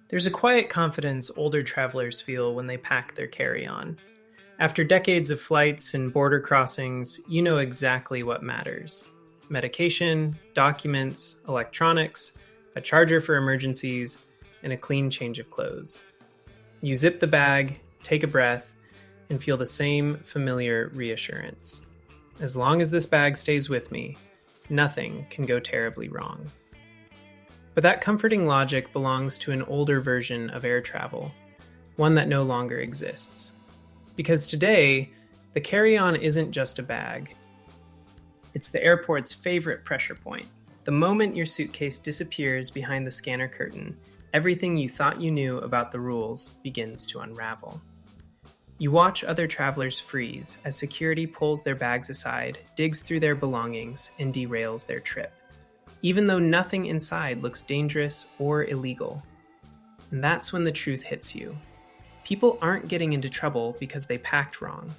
There's a quiet confidence older travelers feel when they pack their carry-on. After decades of flights and border crossings, you know exactly what matters. Medication, documents, electronics, a charger for emergencies, and a clean change of clothes. You zip the bag, take a breath, and feel the same familiar reassurance. As long as this bag stays with me, nothing can go terribly wrong. But that comforting logic belongs to an older version of air travel, one that no longer exists. Because today, the carry-on isn't just a bag. It's the airport's favorite pressure point. The moment your suitcase disappears behind the scanner curtain, everything you thought you knew about the rules begins to unravel. You watch other travelers freeze as security pulls their bags aside, digs through their belongings, and derails their trip, even though nothing inside looks dangerous or illegal. And that's when the truth hits you. People aren't getting into trouble because they packed wrong.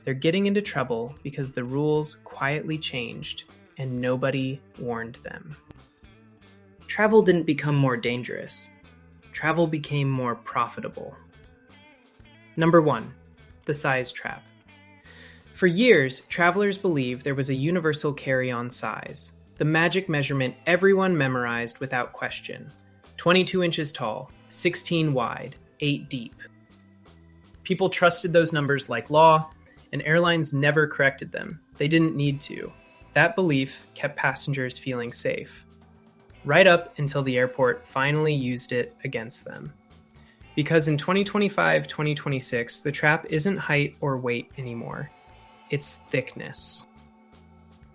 They're getting into trouble because the rules quietly changed and nobody warned them. Travel didn't become more dangerous. Travel became more profitable. Number 1, the size trap. For years, travelers believed there was a universal carry-on size, the magic measurement everyone memorized without question. 22 inches tall, 16 wide, 8 deep. People trusted those numbers like law, and airlines never corrected them. They didn't need to. That belief kept passengers feeling safe. Right up until the airport finally used it against them. Because in 2025-2026, the trap isn't height or weight anymore. It's thickness.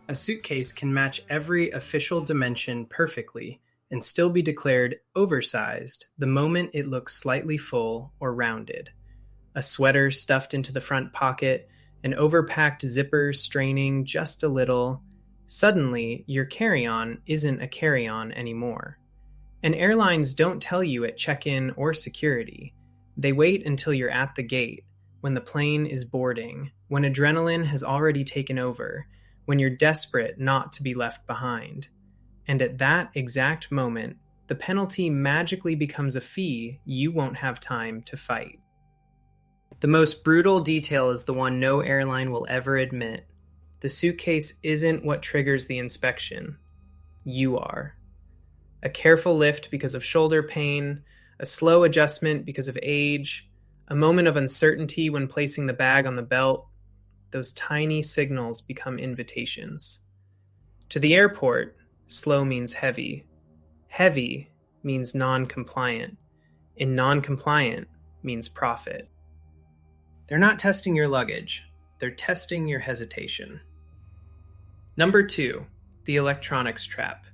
A suitcase can match every official dimension perfectly and still be declared oversized the moment it looks slightly full or rounded. A sweater stuffed into the front pocket, an overpacked zipper straining just a little. Suddenly, your carry-on isn't a carry-on anymore. And airlines don't tell you at check-in or security. They wait until you're at the gate, when the plane is boarding, when adrenaline has already taken over, when you're desperate not to be left behind. And at that exact moment, the penalty magically becomes a fee you won't have time to fight. The most brutal detail is the one no airline will ever admit. The suitcase isn't what triggers the inspection. You are. A careful lift because of shoulder pain, a slow adjustment because of age, a moment of uncertainty when placing the bag on the belt. Those tiny signals become invitations. To the airport, slow means heavy. Heavy means non-compliant. And non-compliant means profit. They're not testing your luggage. They're testing your hesitation. Number 2, the electronics trap.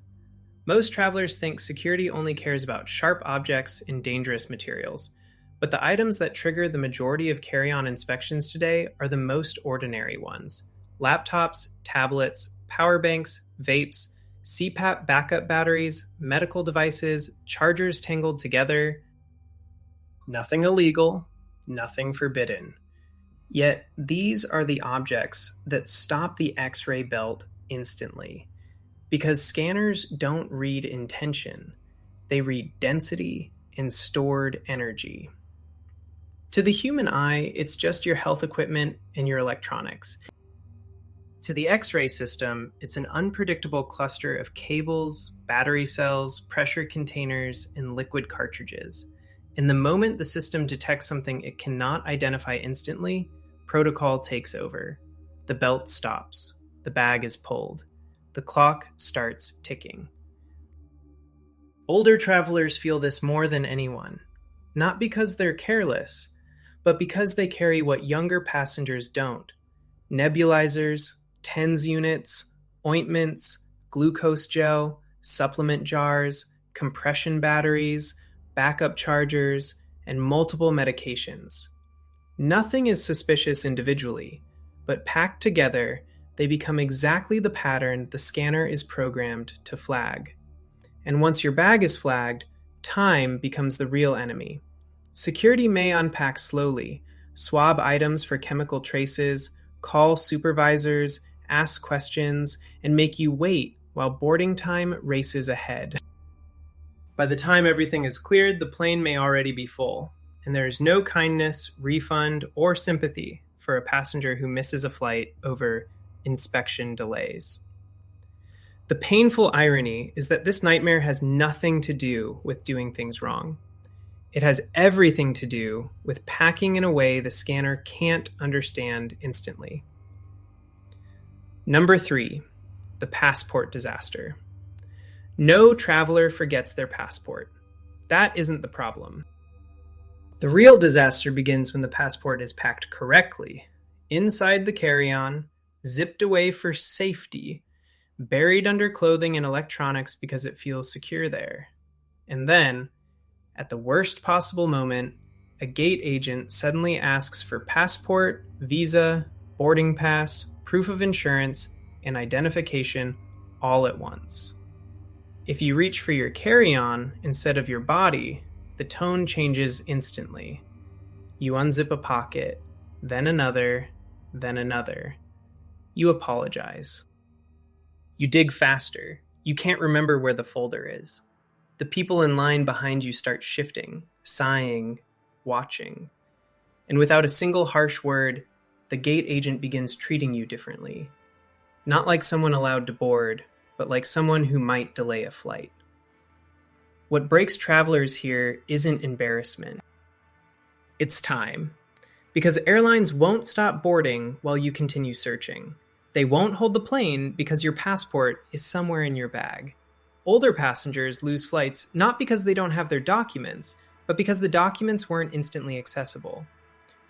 Most travelers think security only cares about sharp objects and dangerous materials, but the items that trigger the majority of carry-on inspections today are the most ordinary ones. Laptops, tablets, power banks, vapes, CPAP backup batteries, medical devices, chargers tangled together. Nothing illegal, nothing forbidden. Yet these are the objects that stop the X-ray belt instantly. Because scanners don't read intention, they read density and stored energy. To the human eye, it's just your health equipment and your electronics. To the X-ray system, it's an unpredictable cluster of cables, battery cells, pressure containers, and liquid cartridges. And the moment the system detects something it cannot identify instantly, protocol takes over. The belt stops. The bag is pulled. The clock starts ticking. Older travelers feel this more than anyone, not because they're careless, but because they carry what younger passengers don't. Nebulizers, TENS units, ointments, glucose gel, supplement jars, compression batteries, backup chargers, and multiple medications. Nothing is suspicious individually, but packed together, they become exactly the pattern the scanner is programmed to flag. And once your bag is flagged, time becomes the real enemy. Security may unpack slowly, swab items for chemical traces, call supervisors, ask questions, and make you wait while boarding time races ahead. By the time everything is cleared, the plane may already be full, and there is no kindness, refund, or sympathy for a passenger who misses a flight over inspection delays. The painful irony is that this nightmare has nothing to do with doing things wrong. It has everything to do with packing in a way the scanner can't understand instantly. Number 3, the passport disaster. No traveler forgets their passport. That isn't the problem. The real disaster begins when the passport is packed correctly, inside the carry-on, zipped away for safety, buried under clothing and electronics because it feels secure there. And then, at the worst possible moment, a gate agent suddenly asks for passport, visa, boarding pass, proof of insurance, and identification all at once. If you reach for your carry-on instead of your body, the tone changes instantly. You unzip a pocket, then another, then another. You apologize. You dig faster. You can't remember where the folder is. The people in line behind you start shifting, sighing, watching. And without a single harsh word, the gate agent begins treating you differently. Not like someone allowed to board, but like someone who might delay a flight. What breaks travelers here isn't embarrassment. It's time. Because airlines won't stop boarding while you continue searching. They won't hold the plane because your passport is somewhere in your bag. Older passengers lose flights not because they don't have their documents, but because the documents weren't instantly accessible.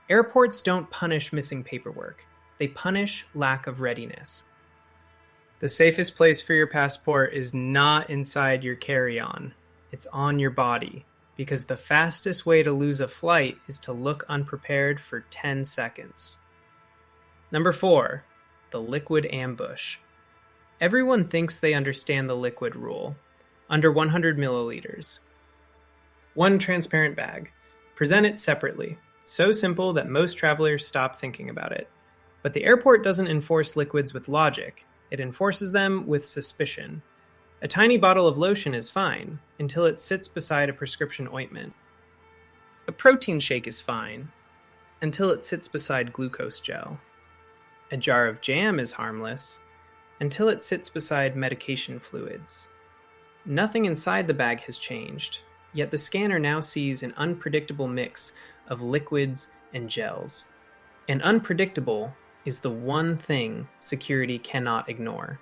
Airports don't punish missing paperwork. They punish lack of readiness. The safest place for your passport is not inside your carry-on. It's on your body, because the fastest way to lose a flight is to look unprepared for 10 seconds. Number 4, the liquid ambush. Everyone thinks they understand the liquid rule. Under 100 milliliters. 1 transparent bag. Present it separately. So simple that most travelers stop thinking about it. But the airport doesn't enforce liquids with logic. It enforces them with suspicion. A tiny bottle of lotion is fine, until it sits beside a prescription ointment. A protein shake is fine, until it sits beside glucose gel. A jar of jam is harmless, until it sits beside medication fluids. Nothing inside the bag has changed, yet the scanner now sees an unpredictable mix of liquids and gels. And unpredictable is the one thing security cannot ignore.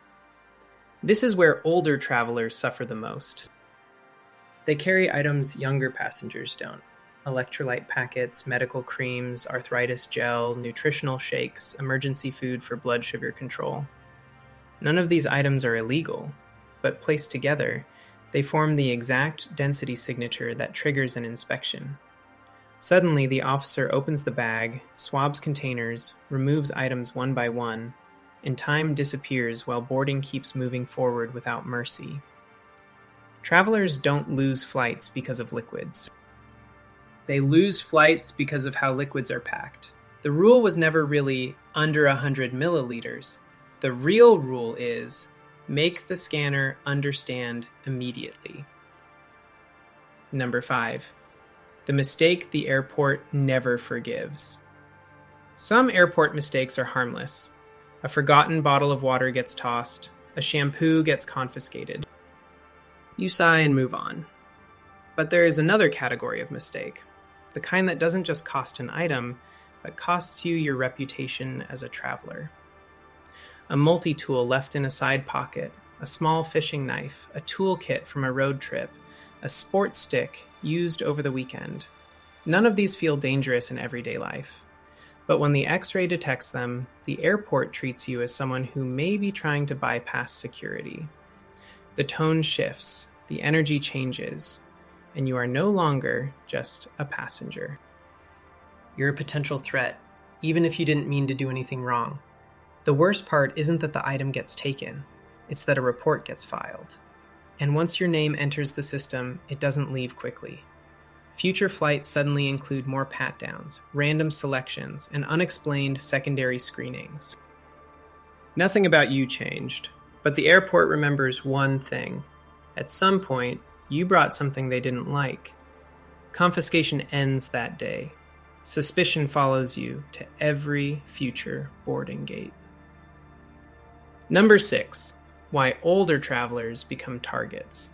This is where older travelers suffer the most. They carry items younger passengers don't. Electrolyte packets, medical creams, arthritis gel, nutritional shakes, emergency food for blood sugar control. None of these items are illegal, but placed together, they form the exact density signature that triggers an inspection. Suddenly, the officer opens the bag, swabs containers, removes items one by one, and time disappears while boarding keeps moving forward without mercy. Travelers don't lose flights because of liquids. They lose flights because of how liquids are packed. The rule was never really under 100 milliliters. The real rule is make the scanner understand immediately. Number 5. The mistake the airport never forgives. Some airport mistakes are harmless. A forgotten bottle of water gets tossed. A shampoo gets confiscated. You sigh and move on. But there is another category of mistake. The kind that doesn't just cost an item, but costs you your reputation as a traveler. A multi-tool left in a side pocket, a small fishing knife, a toolkit from a road trip, a sports stick used over the weekend. None of these feel dangerous in everyday life. But when the X-ray detects them, the airport treats you as someone who may be trying to bypass security. The tone shifts, the energy changes, and you are no longer just a passenger. You're a potential threat, even if you didn't mean to do anything wrong. The worst part isn't that the item gets taken, it's that a report gets filed. And once your name enters the system, it doesn't leave quickly. Future flights suddenly include more pat-downs, random selections, and unexplained secondary screenings. Nothing about you changed, but the airport remembers one thing. At some point, You brought something they didn't like. Confiscation ends that day. Suspicion follows you to every future boarding gate. Number 6. Why older travelers become targets.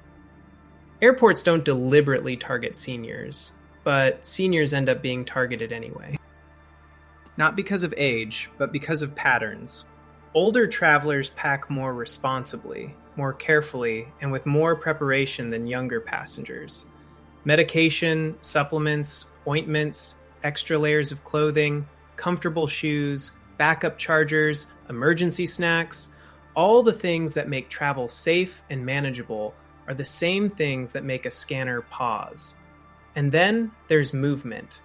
Airports don't deliberately target seniors, but seniors end up being targeted anyway. Not because of age, but because of patterns. Older travelers pack more responsibly, more carefully, and with more preparation than younger passengers. Medication, supplements, ointments, extra layers of clothing, comfortable shoes, backup chargers, emergency snacks, all the things that make travel safe and manageable are the same things that make a scanner pause. And then there's movement.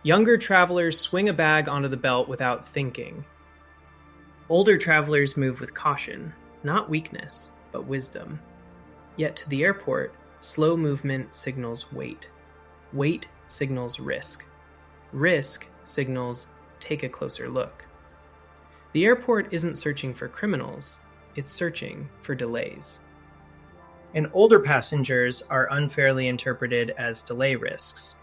Younger travelers swing a bag onto the belt without thinking. Older travelers move with caution, not weakness, but wisdom. Yet to the airport, slow movement signals wait. Wait signals risk. Risk signals take a closer look. The airport isn't searching for criminals, it's searching for delays. And older passengers are unfairly interpreted as delay risks.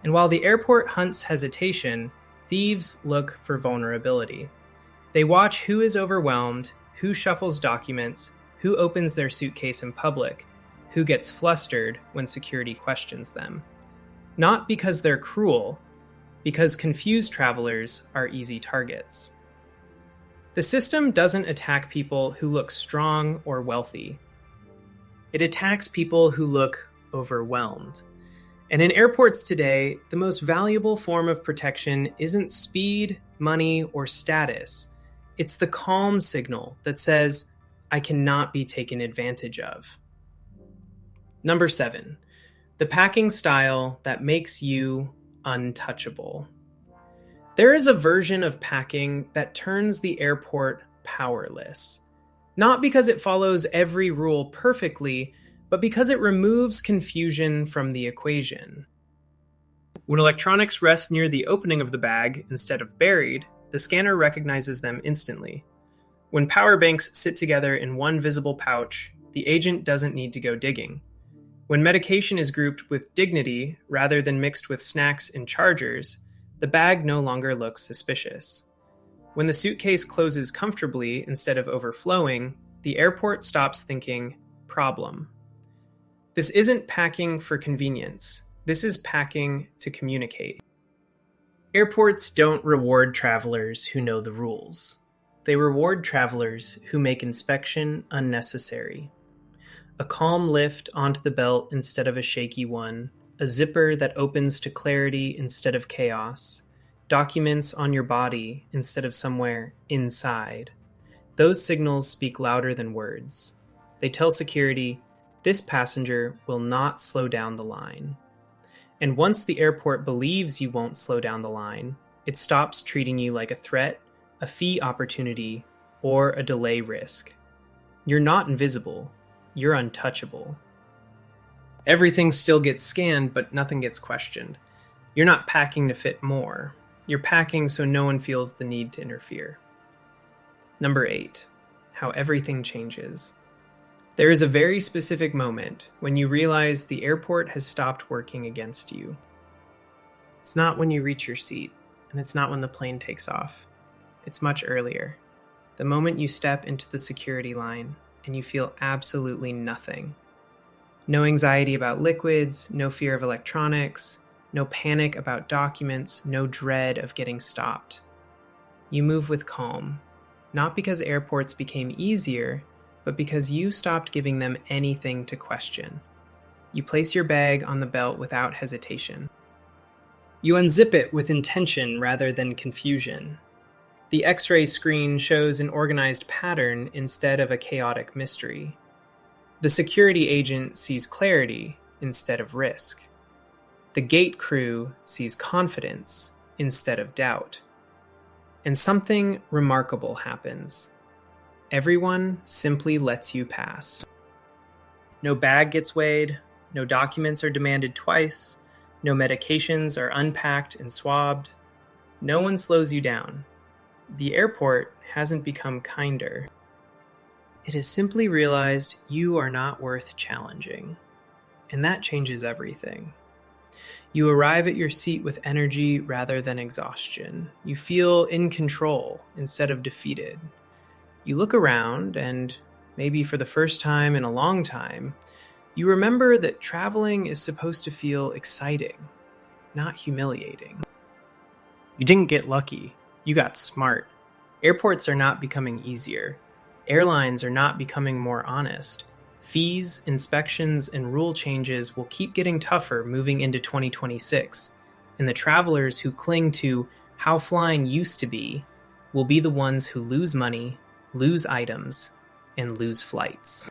And while the airport hunts hesitation, thieves look for vulnerability. They watch who is overwhelmed, who shuffles documents, who opens their suitcase in public, who gets flustered when security questions them. Not because they're cruel, because confused travelers are easy targets. The system doesn't attack people who look strong or wealthy. It attacks people who look overwhelmed. And in airports today, the most valuable form of protection isn't speed, money, or status. It's the calm signal that says, I cannot be taken advantage of. Number 7, the packing style that makes you untouchable. There is a version of packing that turns the airport powerless. Not because it follows every rule perfectly, but because it removes confusion from the equation. When electronics rest near the opening of the bag instead of buried, the scanner recognizes them instantly. When power banks sit together in one visible pouch, the agent doesn't need to go digging. When medication is grouped with dignity rather than mixed with snacks and chargers, the bag no longer looks suspicious. When the suitcase closes comfortably instead of overflowing, the airport stops thinking, problem. This isn't packing for convenience. This is packing to communicate. Airports don't reward travelers who know the rules. They reward travelers who make inspection unnecessary. A calm lift onto the belt instead of a shaky one, a zipper that opens to clarity instead of chaos, documents on your body instead of somewhere inside. Those signals speak louder than words. They tell security, this passenger will not slow down the line. And once the airport believes you won't slow down the line, it stops treating you like a threat, a fee opportunity, or a delay risk. You're not invisible. You're untouchable. Everything still gets scanned, but nothing gets questioned. You're not packing to fit more. You're packing so no one feels the need to interfere. Number 8, how everything changes. There is a very specific moment when you realize the airport has stopped working against you. It's not when you reach your seat, and it's not when the plane takes off. It's much earlier. The moment you step into the security line and you feel absolutely nothing. No anxiety about liquids, no fear of electronics, no panic about documents, no dread of getting stopped. You move with calm, not because airports became easier, but because you stopped giving them anything to question. You place your bag on the belt without hesitation. You unzip it with intention rather than confusion. The X-ray screen shows an organized pattern instead of a chaotic mystery. The security agent sees clarity instead of risk. The gate crew sees confidence instead of doubt. And something remarkable happens. Everyone simply lets you pass. No bag gets weighed, no documents are demanded twice, no medications are unpacked and swabbed. No one slows you down. The airport hasn't become kinder. It has simply realized you are not worth challenging. And that changes everything. You arrive at your seat with energy rather than exhaustion. You feel in control instead of defeated. You look around and, maybe for the first time in a long time, you remember that traveling is supposed to feel exciting, not humiliating. You didn't get lucky. You got smart. Airports are not becoming easier. Airlines are not becoming more honest. Fees, inspections, and rule changes will keep getting tougher moving into 2026, and the travelers who cling to how flying used to be will be the ones who lose money, lose items, and lose flights.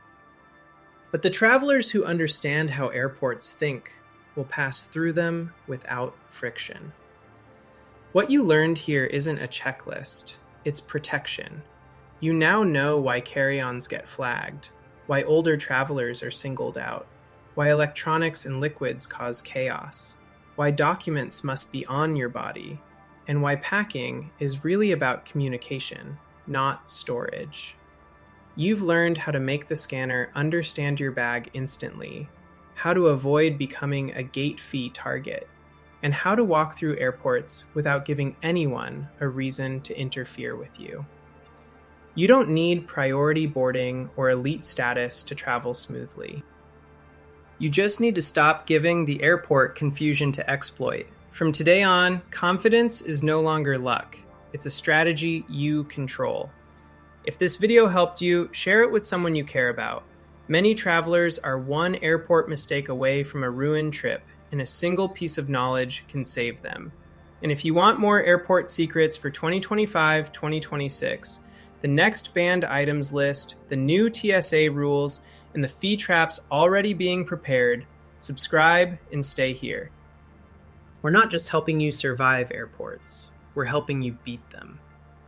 But the travelers who understand how airports think will pass through them without friction. What you learned here isn't a checklist, it's protection. You now know why carry-ons get flagged, why older travelers are singled out, why electronics and liquids cause chaos, why documents must be on your body, and why packing is really about communication, not storage. You've learned how to make the scanner understand your bag instantly, how to avoid becoming a gate fee target, and how to walk through airports without giving anyone a reason to interfere with you. You don't need priority boarding or elite status to travel smoothly. You just need to stop giving the airport confusion to exploit. From today on, confidence is no longer luck. It's a strategy you control. If this video helped you, share it with someone you care about. Many travelers are one airport mistake away from a ruined trip, and a single piece of knowledge can save them. And if you want more airport secrets for 2025-2026, the next banned items list, the new TSA rules, and the fee traps already being prepared, subscribe and stay here. We're not just helping you survive airports, we're helping you beat them.